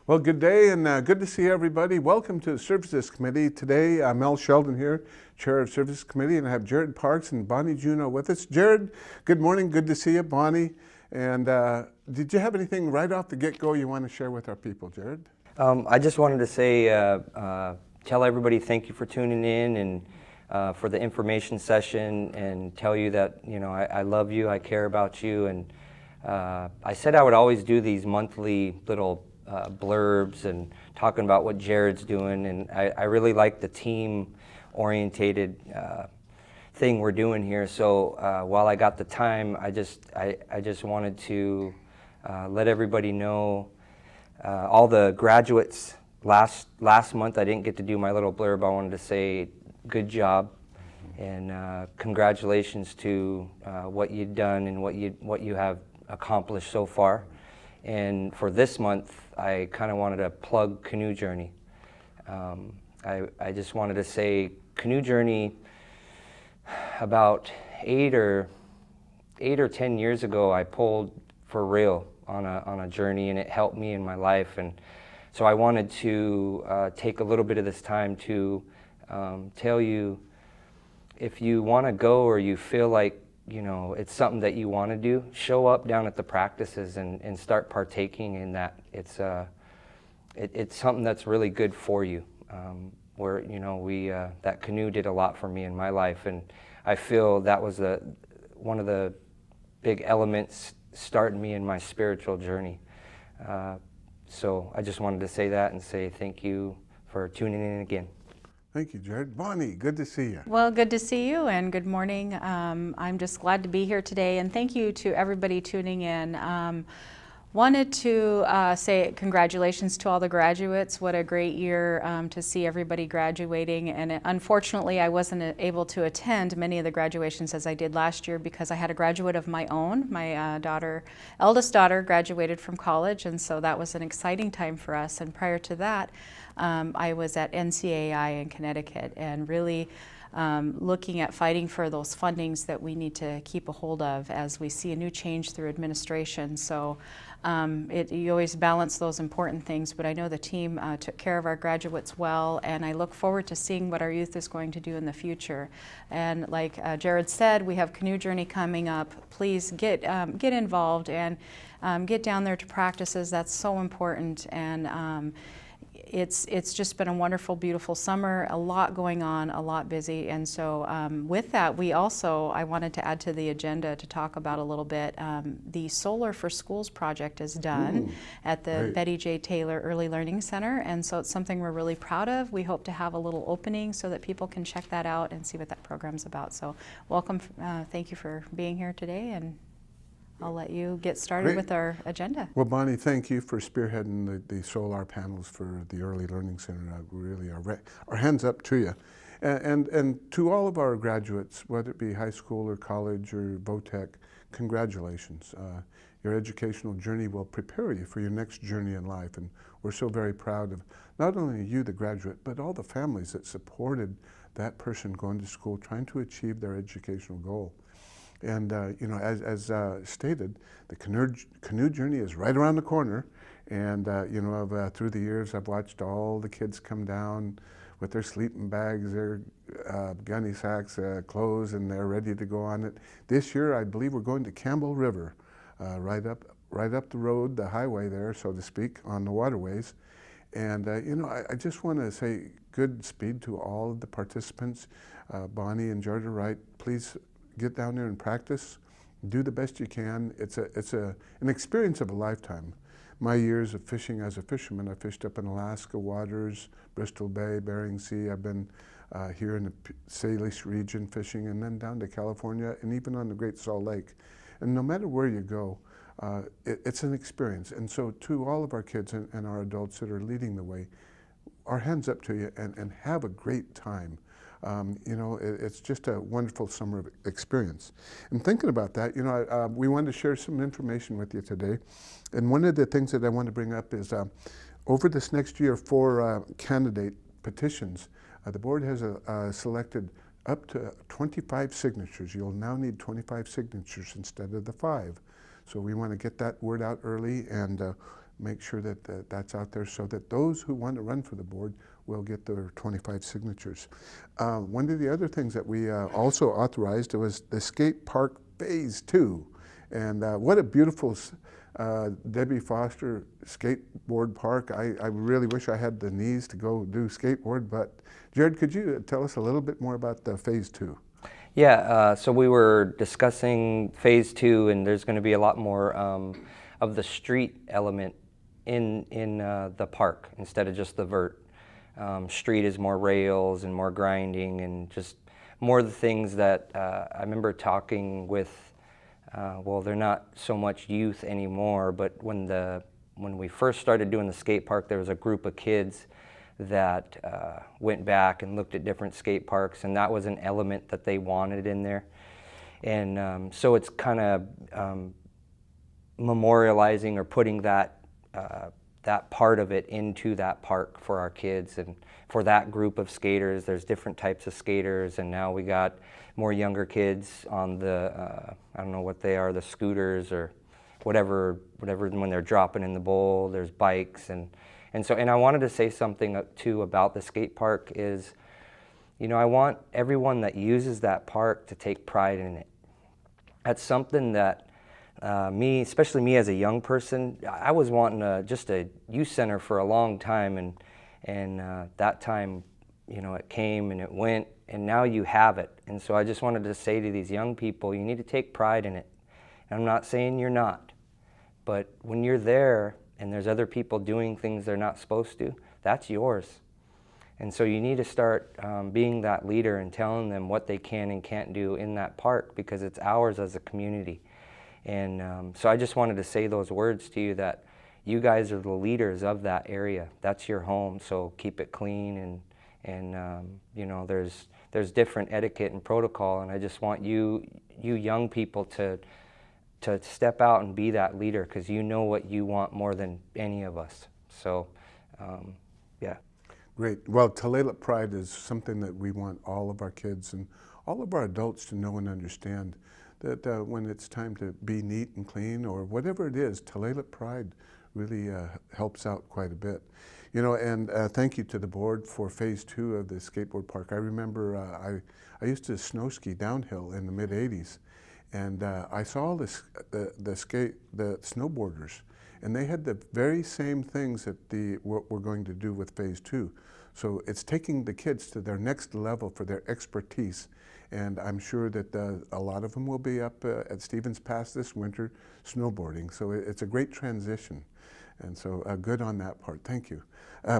Well, good day and good to see everybody. Welcome to the Services Committee. Today, Mel Sheldon here, Chair of Services Committee, and I have Jared Parks and Bonnie Juno with us. Jared, good morning. Good to see you. Bonnie, and did you have anything right off the get-go you want to share with our people, Jared? I just wanted to say, tell everybody thank you for tuning in and for the information session, and tell you that, I love you, I care about you, and I said I would always do these monthly little blurbs and talking about what Jared's doing, and I really like the team-orientated thing we're doing here. So while I got the time, I just wanted to let everybody know all the graduates. Last month I didn't get to do my little blurb. I wanted to say good job and congratulations to what you've done and what you have accomplished so far. And for this month, I kind of wanted to plug Canoe Journey. I just wanted to say Canoe Journey, about 8 or 10 years ago, I pulled for real on a journey, and it helped me in my life. And so I wanted to take a little bit of this time to tell you, if you want to go or you feel like it's something that you want to do, show up down at the practices and start partaking in that. It's something that's really good for you. Where that canoe did a lot for me in my life, and I feel that was one of the big elements starting me in my spiritual journey. So I just wanted to say that and say thank you for tuning in again. Thank you, Jared. Bonnie, good to see you. Well, good to see you, and good morning. I'm just glad to be here today, and thank you to everybody tuning in. Wanted to say congratulations to all the graduates. What a great year to see everybody graduating. And unfortunately, I wasn't able to attend many of the graduations as I did last year because I had a graduate of my own. My eldest daughter graduated from college, and so that was an exciting time for us. And prior to that, I was at NCAI in Connecticut, and really looking at fighting for those fundings that we need to keep a hold of as we see a new change through administration. So you always balance those important things, but I know the team took care of our graduates well, and I look forward to seeing what our youth is going to do in the future. And like Jared said, we have Canoe Journey coming up. Please get involved and get down there to practices. That's so important. And it's just been a wonderful, beautiful summer, a lot going on, a lot busy. And so with that, I wanted to add to the agenda to talk about a little bit. The Solar for Schools project is done at the Great. Betty J. Taylor Early Learning Center. And so it's something we're really proud of. We hope to have a little opening so that people can check that out and see what that program's about. So welcome, thank you for being here today, and I'll let you get started Great. with our agenda. Well, Bonnie, thank you for spearheading the solar panels for the Early Learning Center. Really, our hands up to you. And to all of our graduates, whether it be high school or college or VOTEC, congratulations. Your educational journey will prepare you for your next journey in life. And we're so very proud of not only you, the graduate, but all the families that supported that person going to school, trying to achieve their educational goal. And as stated, the canoe journey is right around the corner. And through the years, I've watched all the kids come down with their sleeping bags, their gunny sacks, clothes, and they're ready to go on it. This year, I believe we're going to Campbell River, right up the road, the highway there, so to speak, on the waterways. And I just want to say good speed to all of the participants. Bonnie and Jared are right. Please get down there and practice. Do the best you can. It's an experience of a lifetime. My years of fishing as a fisherman, I fished up in Alaska waters, Bristol Bay, Bering Sea. I've been here in the Salish region fishing, and then down to California, and even on the Great Salt Lake. And no matter where you go, it's an experience. And so to all of our kids and our adults that are leading the way, our hands up to you, and have a great time. It's just a wonderful summer experience. And thinking about that, we wanted to share some information with you today. And one of the things that I want to bring up is over this next year for candidate petitions, the board has selected up to 25 signatures. You'll now need 25 signatures instead of the 5. So we want to get that word out early, and make sure that that's out there so that those who want to run for the board will get their 25 signatures. One of the other things that we also authorized was the skate park phase 2. And what a beautiful Debbie Foster skateboard park. I really wish I had the knees to go do skateboard, but Jared, could you tell us a little bit more about the phase 2? Yeah, so we were discussing phase 2, and there's going to be a lot more of the street element in the park instead of just the vert. Street is more rails and more grinding and just more of the things that I remember talking with. Well, they're not so much youth anymore, but when we first started doing the skate park, there was a group of kids that went back and looked at different skate parks, and that was an element that they wanted in there. And so it's kind of memorializing or putting that part of it into that park for our kids and for that group of skaters. There's different types of skaters, and now we got more younger kids on the, I don't know what they are, the scooters or whatever when they're dropping in the bowl. There's bikes and I wanted to say something too about the skate park is, you know, I want everyone that uses that park to take pride in it. That's something that especially me as a young person, I was wanting just a youth center for a long time, and that time, you know, it came and it went, and now you have it. And so I just wanted to say to these young people, you need to take pride in it. And I'm not saying you're not, but when you're there and there's other people doing things they're not supposed to, that's yours. And so you need to start being that leader and telling them what they can and can't do in that park, because it's ours as a community. And so I just wanted to say those words to you, that you guys are the leaders of that area. That's your home, so keep it clean. And you know, there's different etiquette and protocol, and I just want you young people to step out and be that leader, because you know what you want more than any of us. So, yeah. Great. Well, Tulalip Pride is something that we want all of our kids and all of our adults to know and understand, that when it's time to be neat and clean or whatever it is, Tulalip Pride really helps out quite a bit. You know, and thank you to the board for phase 2 of the skateboard park. I remember I used to snow ski downhill in the mid-'80s, and I saw the snowboarders, and they had the very same things that what we're going to do with phase 2. So it's taking the kids to their next level for their expertise, and I'm sure that a lot of them will be up at Stevens Pass this winter snowboarding. So it's a great transition, and so good on that part. Thank you.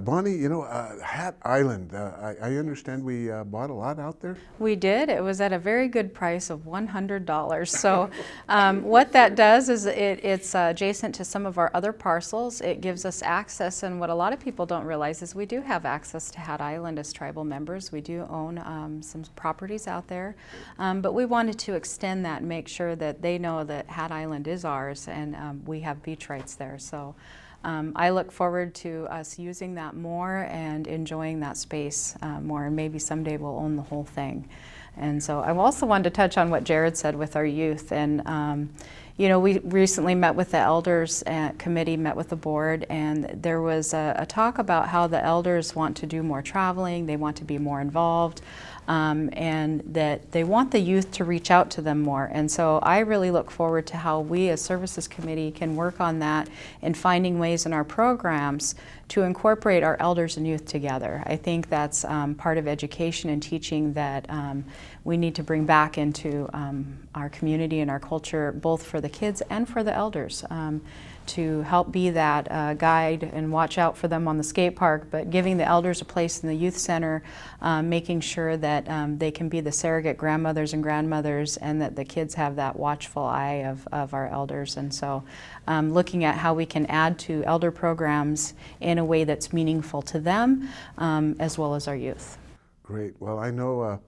Bonnie, you know, Hat Island, I understand we bought a lot out there? We did. It was at a very good price of $100. So what that does is it's adjacent to some of our other parcels. It gives us access, and what a lot of people don't realize is we do have access to Hat Island as tribal members. We do own some properties out there, but we wanted to extend that and make sure that they know that Hat Island is ours, and we have beach rights there. So I look forward to us using that more and enjoying that space more, and maybe someday we'll own the whole thing. And so I also wanted to touch on what Jared said with our youth. And you know, we recently met with the elders committee, met with the board, and there was a talk about how the elders want to do more traveling, they want to be more involved, and that they want the youth to reach out to them more. And so I really look forward to how we as Services Committee can work on that and finding ways in our programs to incorporate our elders and youth together. I think that's part of education and teaching that we need to bring back into our community and our culture, both for the kids and for the elders, to help be that guide and watch out for them on the skate park, but giving the elders a place in the youth center, making sure that they can be the surrogate grandmothers and grandmothers, and that the kids have that watchful eye of our elders. And so looking at how we can add to elder programs in a way that's meaningful to them, as well as our youth. Great. Well, I know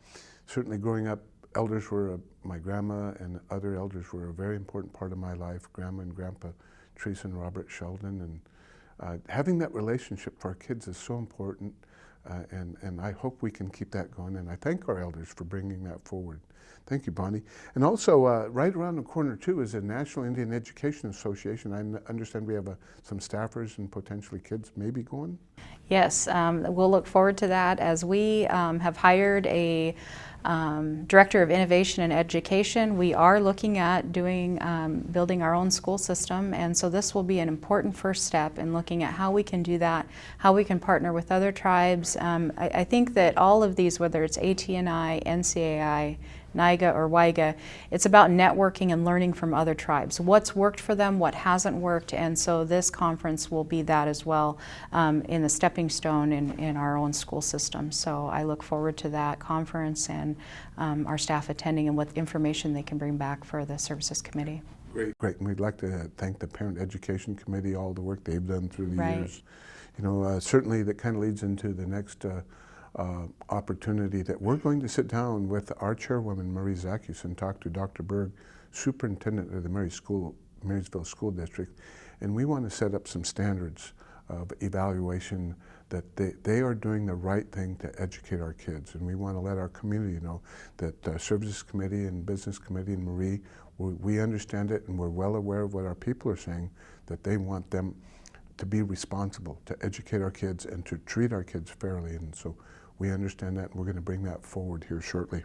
certainly growing up, elders were, my grandma and other elders were a very important part of my life, Grandma and Grandpa Teresa and Robert Sheldon, and having that relationship for our kids is so important. And I hope we can keep that going, and I thank our elders for bringing that forward. Thank you, Bonnie. And also, right around the corner, too, is the National Indian Education Association. I understand we have some staffers and potentially kids maybe going? Yes, we'll look forward to that as we have hired a Director of Innovation and Education. We are looking at building our own school system, and so this will be an important first step in looking at how we can do that, how we can partner with other tribes. I think that all of these, whether it's AT&I, NCAI, NIGA or WIGA, it's about networking and learning from other tribes. What's worked for them, what hasn't worked, and so this conference will be that as well, in the stepping stone in our own school system. So I look forward to that conference and our staff attending and what information they can bring back for the Services Committee. Great, and we'd like to thank the Parent Education Committee, all the work they've done through the Right. years. You know, certainly that kind of leads into the next opportunity that we're going to sit down with our chairwoman, Marie Zackius, and talk to Dr. Berg, superintendent of the Marysville School District, and we want to set up some standards of evaluation that they are doing the right thing to educate our kids, and we want to let our community know that Services Committee and Business Committee and Marie, we understand it, and we're well aware of what our people are saying, that they want them to be responsible, to educate our kids and to treat our kids fairly, and so we understand that, and we're going to bring that forward here shortly.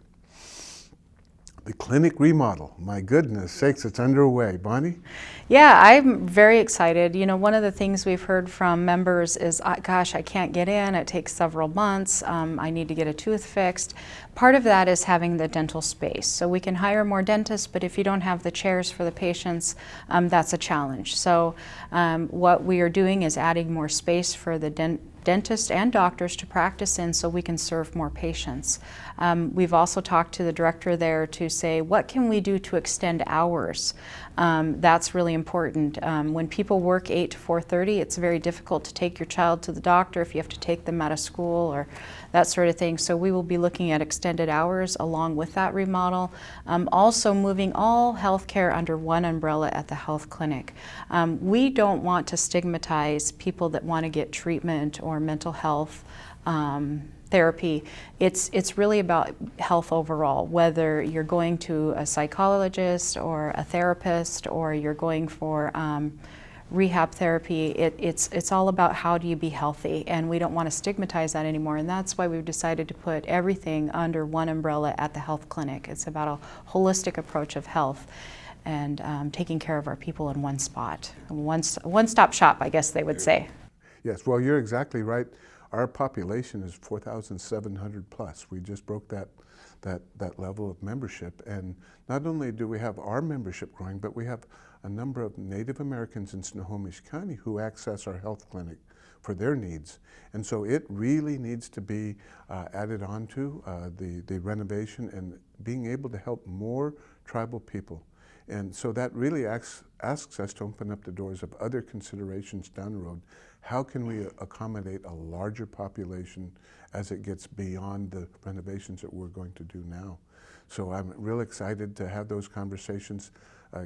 The clinic remodel, my goodness sakes, it's underway. Bonnie? Yeah, I'm very excited. You know, one of the things we've heard from members is, gosh, I can't get in, it takes several months, I need to get a tooth fixed. Part of that is having the dental space. So we can hire more dentists, but if you don't have the chairs for the patients, that's a challenge. So what we are doing is adding more space for the dentists and doctors to practice in so we can serve more patients. We've also talked to the director there to say, what can we do to extend hours? That's really important. When people work 8 to 4:30, it's very difficult to take your child to the doctor if you have to take them out of school or that sort of thing. So we will be looking at extended hours along with that remodel. Also moving all healthcare under one umbrella at the health clinic. We don't want to stigmatize people that want to get treatment or mental health therapy. It's really about health overall, whether you're going to a psychologist or a therapist or you're going for rehab therapy. It's all about how do you be healthy, and we don't want to stigmatize that anymore, and that's why we've decided to put everything under one umbrella at the health clinic. It's about a holistic approach of health and taking care of our people in one spot, one-stop shop, I guess they would say. Yes, well, you're exactly right. Our population is 4,700 plus. We just broke that level of membership, and not only do we have our membership growing, but we have a number of Native Americans in Snohomish County who access our health clinic for their needs. And so it really needs to be added onto the renovation and being able to help more tribal people. And so that really asks us to open up the doors of other considerations down the road. How can we accommodate a larger population as it gets beyond the renovations that we're going to do now? So I'm real excited to have those conversations.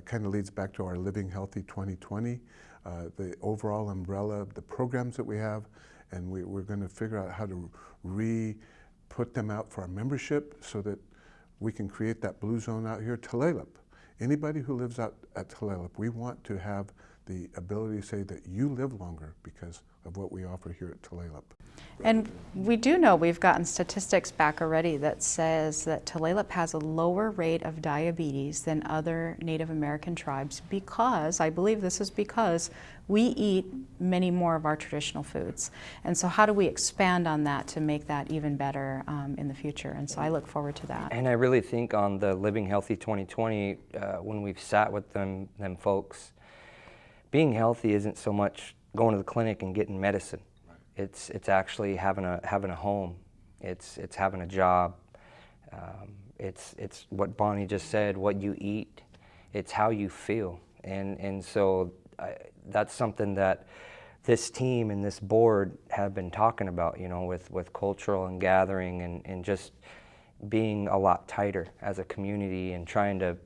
Kind of leads back to our Living Healthy 2020, the overall umbrella of the programs that we have, and we're going to figure out how to put them out for our membership so that we can create that blue zone out here. Tulalip, anybody who lives out at Tulalip, we want to have the ability to say that you live longer because of what we offer here at Tulalip. And we do know we've gotten statistics back already that says that Tulalip has a lower rate of diabetes than other Native American tribes because, I believe this is because, we eat many more of our traditional foods. And so how do we expand on that to make that even better in the future? And so I look forward to that. And I really think on the Living Healthy 2020, when we've sat with them folks, being healthy isn't so much going to the clinic and getting medicine. Right. It's actually having a home. It's having a job. It's what Bonnie just said. What you eat. It's how you feel. And so that's something that this team and this board have been talking about. You know, with cultural and gathering and just being a lot tighter as a community and trying to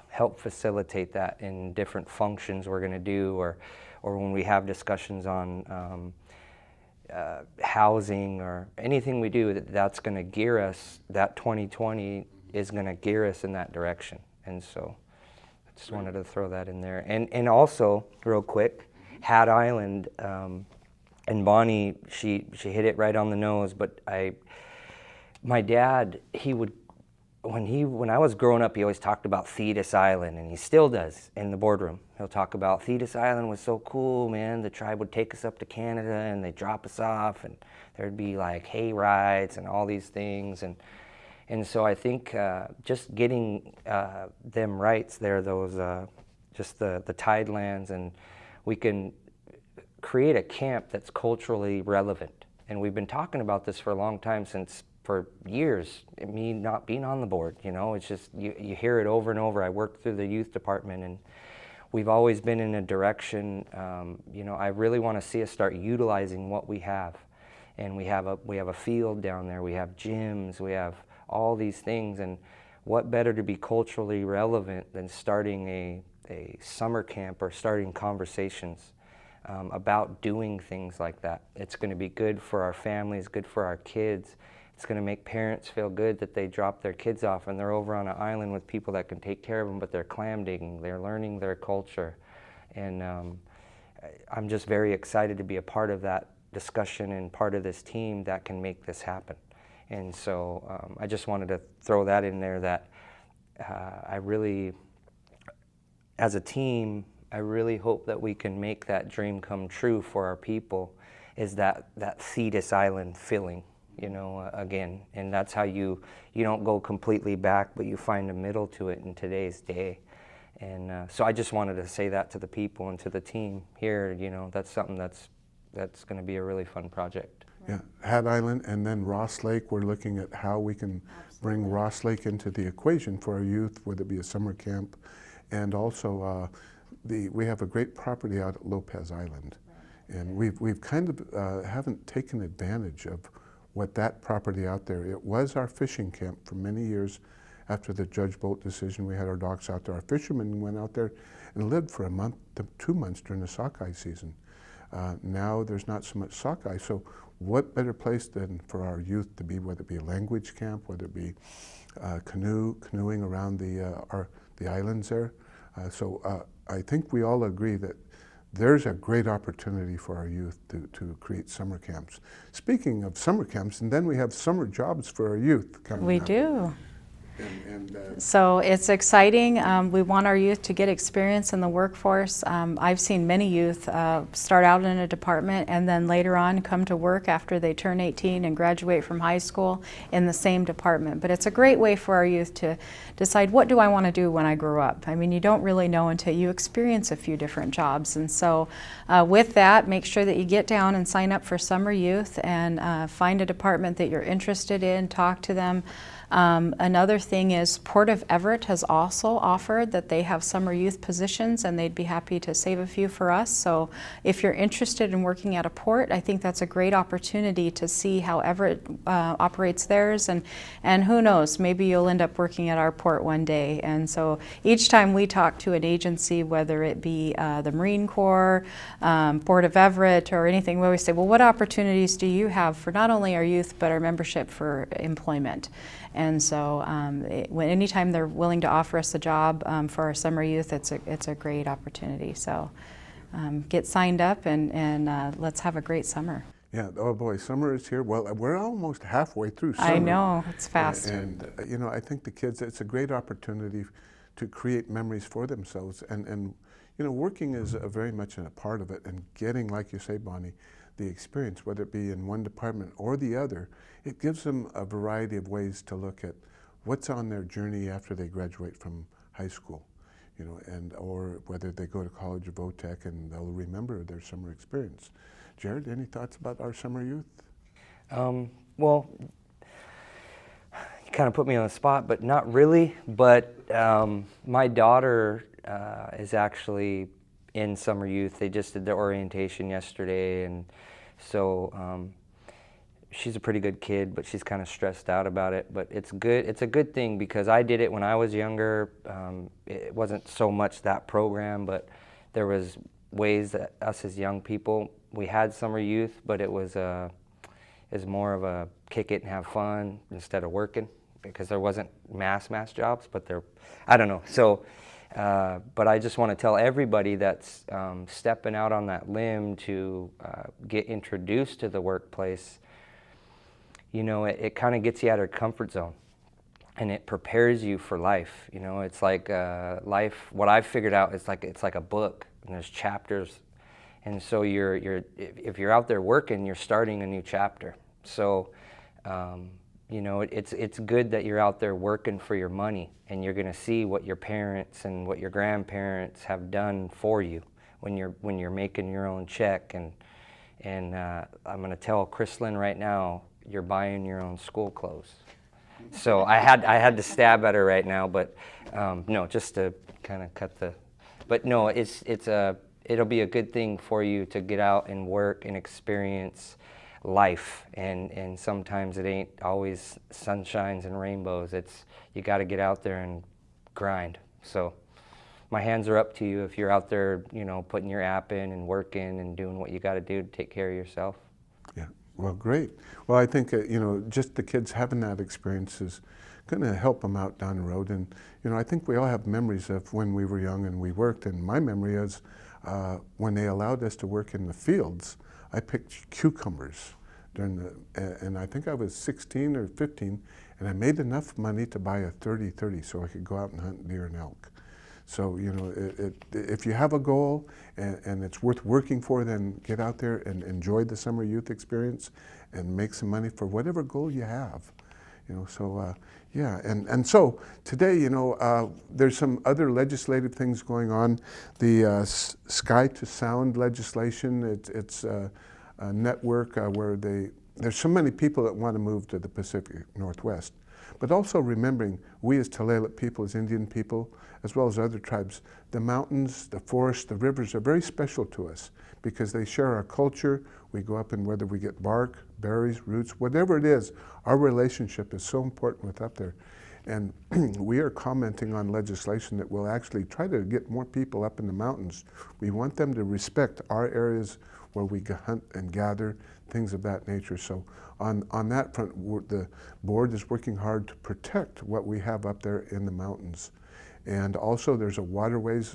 help facilitate that in different functions we're going to do, or when we have discussions on housing or anything we do, that's going to gear us, that 2020 is going to gear us in that direction. And so I just wanted to throw that in there. And also, real quick, Hat Island, and Bonnie, she hit it right on the nose, but my dad, when I was growing up, he always talked about Thetis Island, and he still does in the boardroom. He'll talk about Thetis Island was so cool, man. The tribe would take us up to Canada, and they'd drop us off, and there'd be like hay rides and all these things. And so I think just getting them rights there, those just the Tidelands, and we can create a camp that's culturally relevant. And we've been talking about this for a long time, for years, me not being on the board, it's just, you hear it over and over. I worked through the youth department, and we've always been in a direction, I really want to see us start utilizing what we have. And we have a field down there, we have gyms, we have all these things, and what better to be culturally relevant than starting a summer camp or starting conversations about doing things like that. It's going to be good for our families, good for our kids. It's going to make parents feel good that they drop their kids off and they're over on an island with people that can take care of them, but they're clam digging, they're learning their culture. And I'm just very excited to be a part of that discussion and part of this team that can make this happen. And so I just wanted to throw that in there, that I really, as a team, I really hope that we can make that dream come true for our people, is that Thetis Island feeling. Again, and that's how you don't go completely back, but you find a middle to it in today's day. And so I just wanted to say that to the people and to the team here, that's something that's going to be a really fun project. Yeah, Hat Island, and then Ross Lake. We're looking at how we can bring Ross Lake into the equation for our youth, whether it be a summer camp, and also we have a great property out at Lopez Island, and we've kind of haven't taken advantage of what that property out there. It was our fishing camp for many years. After the Judge Bolt decision, we had our docks out there. Our fishermen went out there and lived for a month to 2 months during the sockeye season. Now there's not so much sockeye, so what better place than for our youth to be, whether it be a language camp, whether it be canoeing around the islands there. So I think we all agree that there's a great opportunity for our youth to create summer camps. Speaking of summer camps, and then we have summer jobs for our youth coming up. We do. And So it's exciting. We want our youth to get experience in the workforce. I've seen many youth start out in a department and then later on come to work after they turn 18 and graduate from high school in the same department. But it's a great way for our youth to decide, what do I want to do when I grow up? I mean, you don't really know until you experience a few different jobs. And so with that, make sure that you get down and sign up for Summer Youth and find a department that you're interested in, talk to them. Another thing is Port of Everett has also offered that they have summer youth positions, and they'd be happy to save a few for us. So if you're interested in working at a port, I think that's a great opportunity to see how Everett operates theirs, and who knows, maybe you'll end up working at our port one day. And so each time we talk to an agency, whether it be the Marine Corps, Port of Everett, or anything, we always say, well, what opportunities do you have for not only our youth but our membership for employment? And so anytime they're willing to offer us a job for our summer youth, it's a great opportunity. So get signed up and let's have a great summer. yeah, oh boy, summer is here. Well, we're almost halfway through summer. I know, it's fast. And I think the kids, it's a great opportunity to create memories for themselves. And working is very much a part of it, and getting, like you say, Bonnie, the experience, whether it be in one department or the other, it gives them a variety of ways to look at what's on their journey after they graduate from high school, or whether they go to college or VOTEC, and they'll remember their summer experience. Jared, any thoughts about our summer youth? Well, you kind of put me on the spot, but not really. But my daughter is actually in summer youth. They just did their orientation yesterday, and so she's a pretty good kid, but she's kind of stressed out about it. But it's good. It's a good thing, because I did it when I was younger. It wasn't so much that program, but there was ways that us as young people, we had summer youth, but it was more of a kick it and have fun instead of working, because there wasn't mass jobs, but I don't know. So, but I just want to tell everybody that's stepping out on that limb to get introduced to the workplace, you know, it kind of gets you out of your comfort zone, and it prepares you for life. You know, it's like life. What I've figured out is it's like a book, and there's chapters, and so if you're out there working, you're starting a new chapter. So, you know, it's good that you're out there working for your money, and you're going to see what your parents and what your grandparents have done for you when you're making your own check. And I'm going to tell Chrislyn right now, you're buying your own school clothes. So I had to stab at her right now, but no, just to kind of cut the. But no, it'll be a good thing for you to get out and work and experience life, and sometimes it ain't always sunshines and rainbows. You got to get out there and grind. So my hands are up to you if you're out there, you know, putting your app in and working and doing what you got to do to take care of yourself. Yeah, well, great. Well, I think, you know, just the kids having that experience is going to help them out down the road. And, you know, I think we all have memories of when we were young and we worked. And my memory is when they allowed us to work in the fields, I picked cucumbers and I think I was 16 or 15, and I made enough money to buy a 30-30 so I could go out and hunt deer and elk. So, you know, if you have a goal and it's worth working for, then get out there and enjoy the summer youth experience and make some money for whatever goal you have. You know, so yeah, and so today, you know, there's some other legislative things going on. The Sky to Sound legislation, it's a network where there's so many people that want to move to the Pacific Northwest. But also remembering, we as Tulalip people, as Indian people, as well as other tribes, the mountains, the forests, the rivers are very special to us because they share our culture. We go up and whether we get bark, berries, roots, whatever it is, our relationship is so important with up there. And we are commenting on legislation that will actually try to get more people up in the mountains. We want them to respect our areas where we hunt and gather, things of that nature. So on that front, the board is working hard to protect what we have up there in the mountains. And also there's a waterways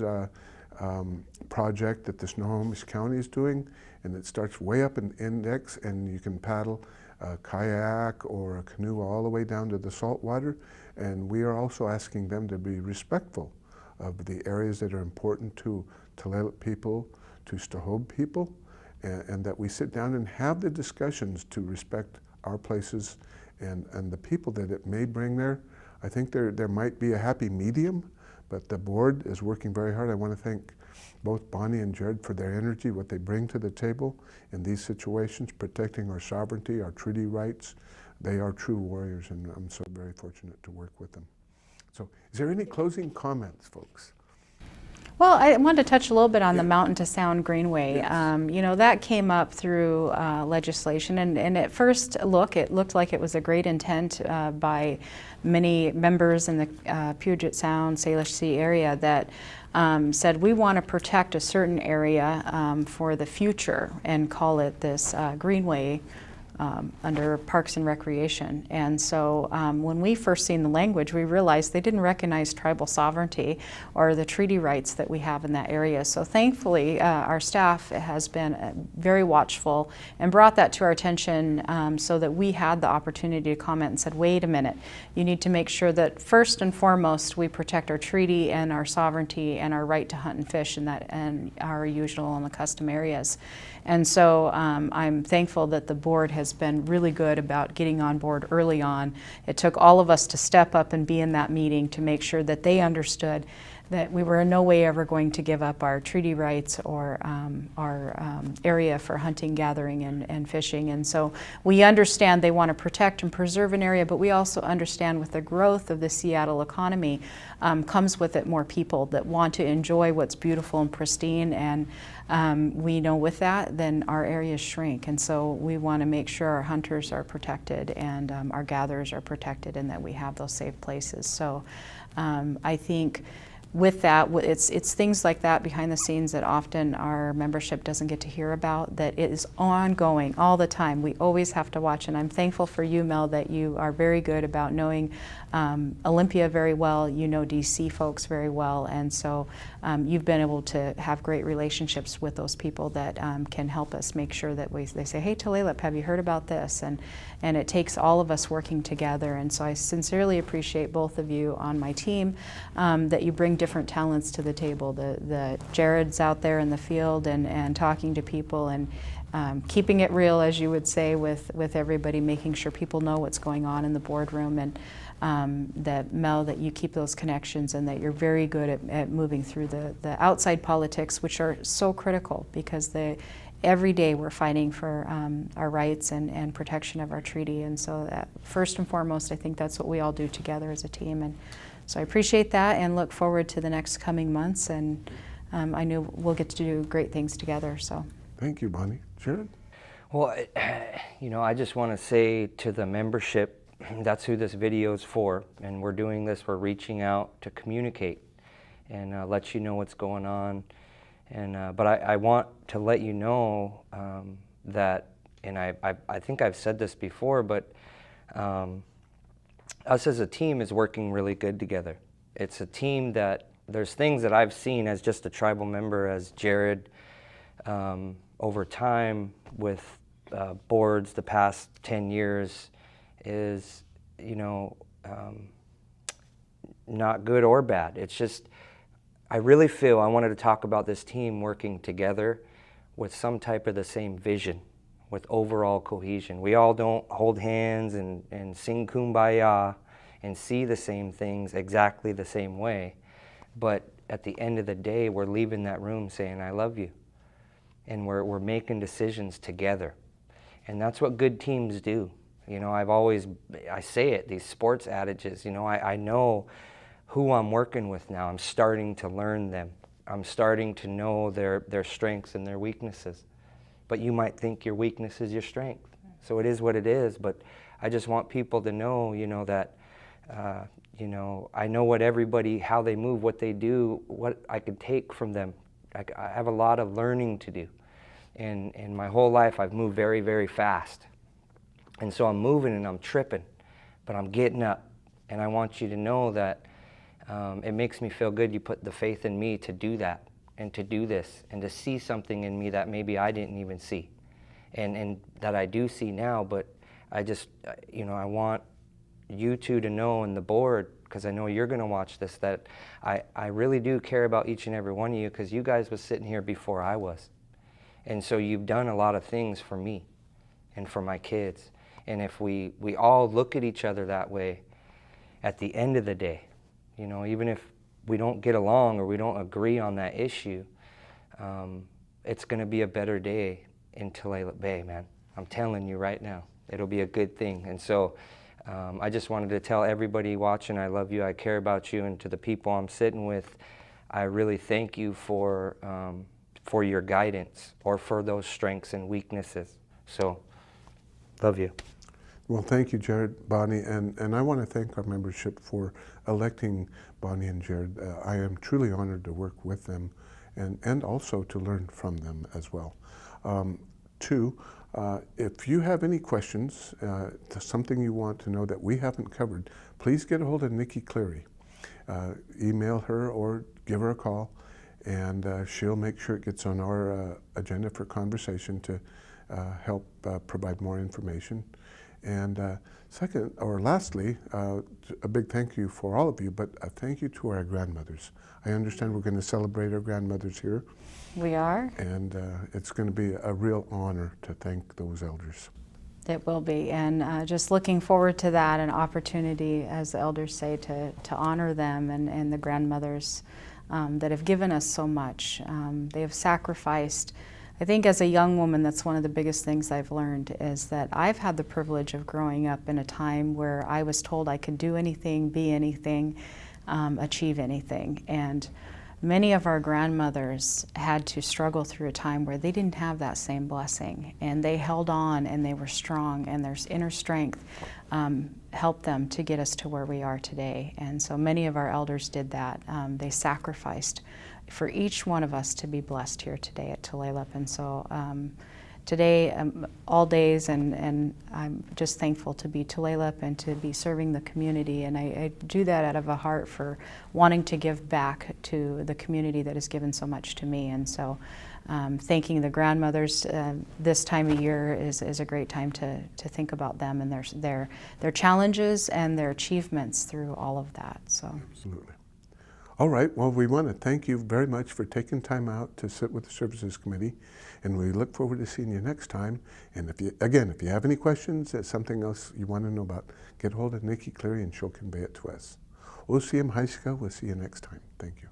project that the Snohomish County is doing, and it starts way up in Index, and you can paddle a kayak or a canoe all the way down to the salt water. And we are also asking them to be respectful of the areas that are important to Tulalip people, to Stohob people, and that we sit down and have the discussions to respect our places and the people that it may bring there. I think there might be a happy medium, but the board is working very hard. I want to thank both Bonnie and Jared for their energy, what they bring to the table in these situations, protecting our sovereignty, our treaty rights. They are true warriors, and I'm so very fortunate to work with them. So is there any closing comments, folks? Well, I wanted to touch a little bit on the Mountain to Sound Greenway. Yes. You know, that came up through legislation, and at first look, it looked like it was a great intent by many members in the Puget Sound, Salish Sea area that said we want to protect a certain area for the future and call it this Greenway under Parks and Recreation. And so when we first seen the language, we realized they didn't recognize tribal sovereignty or the treaty rights that we have in that area. So thankfully, our staff has been very watchful and brought that to our attention so that we had the opportunity to comment and said, wait a minute, you need to make sure that first and foremost we protect our treaty and our sovereignty and our right to hunt and fish in that and our usual and the custom areas. And so I'm thankful that the board has been really good about getting on board early on. It took all of us to step up and be in that meeting to make sure that they understood that we were in no way ever going to give up our treaty rights or our area for hunting, gathering, and fishing. And so we understand they want to protect and preserve an area, but we also understand with the growth of the Seattle economy comes with it more people that want to enjoy what's beautiful and pristine. And we know with that, then our areas shrink. And so we want to make sure our hunters are protected and our gatherers are protected and that we have those safe places. So I think with that, it's things like that behind the scenes that often our membership doesn't get to hear about, that it is ongoing all the time. We always have to watch, and I'm thankful for you, Mel, that you are very good about knowing Olympia very well, you know DC folks very well, and so you've been able to have great relationships with those people that can help us make sure that they say, hey, Tulalip, have you heard about this? And it takes all of us working together, and so I sincerely appreciate both of you on my team, that you bring different talents to the table. The Jared's out there in the field and talking to people and keeping it real, as you would say, with everybody, making sure people know what's going on in the boardroom, and that Mel, that you keep those connections and that you're very good at moving through the outside politics, which are so critical because every day we're fighting for our rights and protection of our treaty. And so first and foremost, I think that's what we all do together as a team. And so I appreciate that and look forward to the next coming months. And I know we'll get to do great things together. So Thank you, Bonnie. Jared? Well, I just want to say to the membership, that's who this video is for, and we're doing this, we're reaching out to communicate and let you know what's going on. And but I want to let you know that, and I think I've said this before, but us as a team is working really good together. It's a team that there's things that I've seen as just a tribal member, as Jared, over time with boards the past 10 years is, not good or bad. It's just, I really feel I wanted to talk about this team working together with some type of the same vision, with overall cohesion. We all don't hold hands and sing Kumbaya and see the same things exactly the same way, but at the end of the day, we're leaving that room saying, I love you. And we're making decisions together. And that's what good teams do. I say it, these sports adages, I know who I'm working with now. I'm starting to learn them. I'm starting to know their strengths and their weaknesses. But you might think your weakness is your strength. So it is what it is, but I just want people to know, that, I know what everybody, how they move, what they do, what I could take from them. I have a lot of learning to do. And in my whole life, I've moved very, very fast. And so I'm moving and I'm tripping, but I'm getting up. And I want you to know that it makes me feel good you put the faith in me to do that and to do this and to see something in me that maybe I didn't even see and that I do see now. But I just, I want you two to know, and the board, because I know you're going to watch this, that I really do care about each and every one of you, because you guys was sitting here before I was. And so you've done a lot of things for me and for my kids. And if we all look at each other that way, at the end of the day, even if we don't get along or we don't agree on that issue, it's going to be a better day in Tulalip Bay, man. I'm telling you right now, it'll be a good thing. And so I just wanted to tell everybody watching, I love you, I care about you, and to the people I'm sitting with, I really thank you for your guidance or for those strengths and weaknesses. So, love you. Well, thank you, Jared, Bonnie, and I want to thank our membership for electing Bonnie and Jared. I am truly honored to work with them and also to learn from them as well. Two, if you have any questions, something you want to know that we haven't covered, please get a hold of Nikki Cleary. Email her or give her a call, and she'll make sure it gets on our agenda for conversation to help provide more information. And lastly, a big thank you for all of you, but a thank you to our grandmothers. I understand we're going to celebrate our grandmothers here. we are. And it's going to be a real honor to thank those elders. It will be, and just looking forward to that, an opportunity, as the elders say, to honor them and the grandmothers that have given us so much. They have sacrificed. I think as a young woman, that's one of the biggest things I've learned, is that I've had the privilege of growing up in a time where I was told I could do anything, be anything, achieve anything. And many of our grandmothers had to struggle through a time where they didn't have that same blessing, and they held on and they were strong, and their inner strength helped them to get us to where we are today. And so many of our elders did that. They sacrificed for each one of us to be blessed here today at Tulalip. And so today, all days, and I'm just thankful to be Tulalip and to be serving the community. And I do that out of a heart for wanting to give back to the community that has given so much to me. And so thanking the grandmothers this time of year is a great time to think about them and their challenges and their achievements through all of that. So. Absolutely. All right, well, we want to thank you very much for taking time out to sit with the Services Committee, and we look forward to seeing you next time. And if you have any questions, something else you want to know about, get hold of Nikki Cleary and she'll convey it to us. OCM High School, we'll see you next time. Thank you.